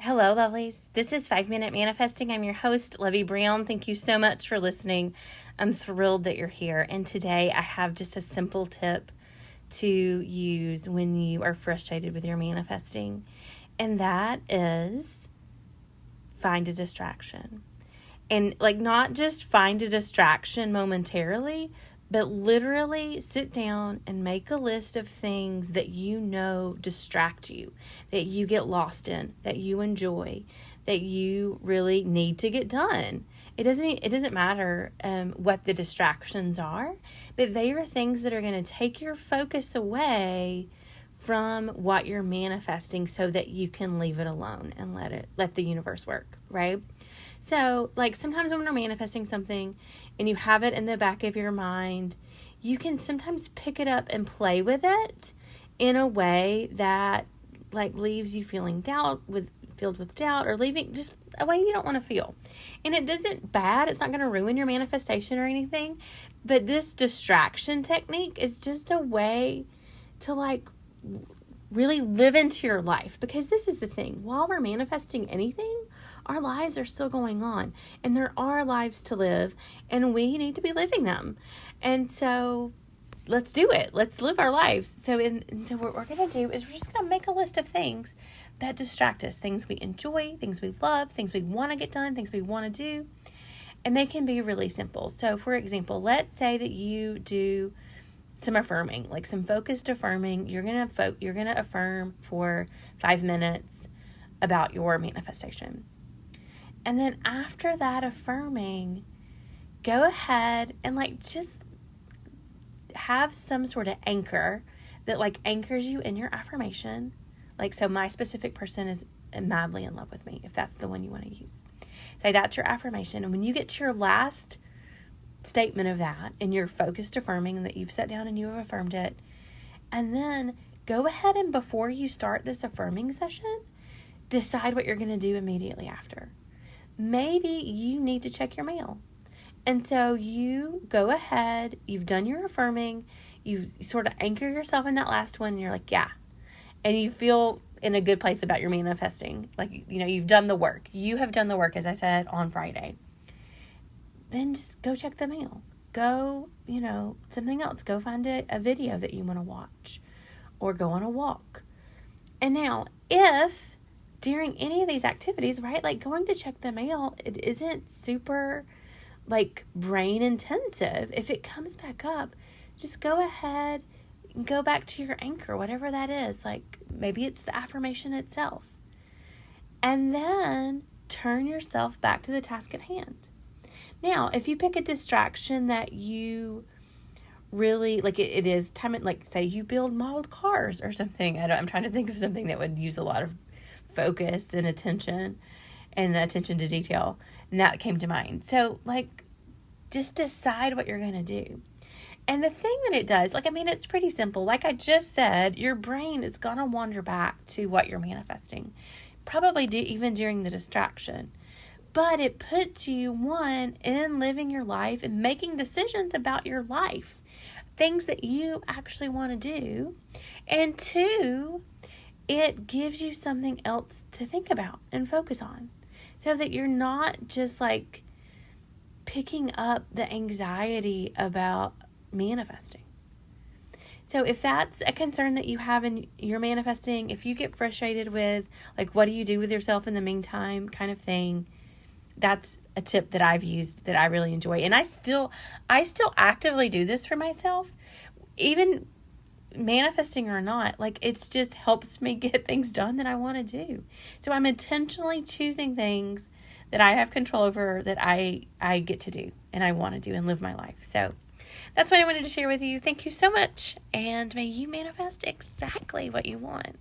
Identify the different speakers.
Speaker 1: Hello, lovelies. This is 5 Minute Manifesting. I'm your host, Lovey Brown. Thank you so much for listening. I'm thrilled that you're here. And today I have just a simple tip to use when you are frustrated with your manifesting. And that is find a distraction. And not just find a distraction momentarily, but literally sit down and make a list of things that you know distract you, that you get lost in, that you enjoy, that you really need to get done. It doesn't matter what the distractions are, but they are things that are going to take your focus away from what you're manifesting so that you can leave it alone and let the universe work, right? So, sometimes when we're manifesting something and you have it in the back of your mind, you can sometimes pick it up and play with it in a way that, leaves you filled with doubt, or leaving just a way you don't want to feel. And it isn't bad. It's not going to ruin your manifestation or anything. But this distraction technique is just a way to, really live into your life. Because this is the thing. While we're manifesting anything, our lives are still going on, and there are lives to live, and we need to be living them. And so let's do it. Let's live our lives. So what we're going to do is we're just going to make a list of things that distract us, things we enjoy, things we love, things we want to get done, things we want to do. And they can be really simple. So for example, let's say that you do some affirming, some focused affirming. You're going to affirm for 5 minutes about your manifestation. And then after that affirming, go ahead and just have some sort of anchor that anchors you in your affirmation. So my specific person is madly in love with me, if that's the one you want to use. Say that's your affirmation. And when you get to your last statement of that and you're focused affirming that you've sat down and you have affirmed it, and then go ahead and before you start this affirming session, decide what you're going to do immediately after. Maybe you need to check your mail. And so you go ahead, you've done your affirming, you sort of anchor yourself in that last one, and you're yeah. And you feel in a good place about your manifesting. You've done the work. You have done the work, as I said, on Friday. Then just go check the mail. Go, something else. Go find a video that you want to watch. Or go on a walk. And now, if during any of these activities, right, going to check the mail, it isn't super, brain intensive. If it comes back up, just go ahead and go back to your anchor, whatever that is. Maybe it's the affirmation itself. And then turn yourself back to the task at hand. Now, if you pick a distraction that you really, it is time, say you build modeled cars or something. I'm trying to think of something that would use a lot of focus and attention to detail. And that came to mind. So, just decide what you're going to do. And the thing that it does, it's pretty simple. Like I just said, your brain is going to wander back to what you're manifesting. Probably even during the distraction. But it puts you, one, in living your life and making decisions about your life. Things that you actually want to do. And two, it gives you something else to think about and focus on. So that you're not just picking up the anxiety about manifesting. So if that's a concern that you have in your manifesting, if you get frustrated with what do you do with yourself in the meantime kind of thing, that's a tip that I've used that I really enjoy. And I still actively do this for myself, even manifesting or not. It's just helps me get things done that I want to do. So I'm intentionally choosing things that I have control over, that I get to do and I want to do and live my life. So that's what I wanted to share with you. Thank you so much. And may you manifest exactly what you want.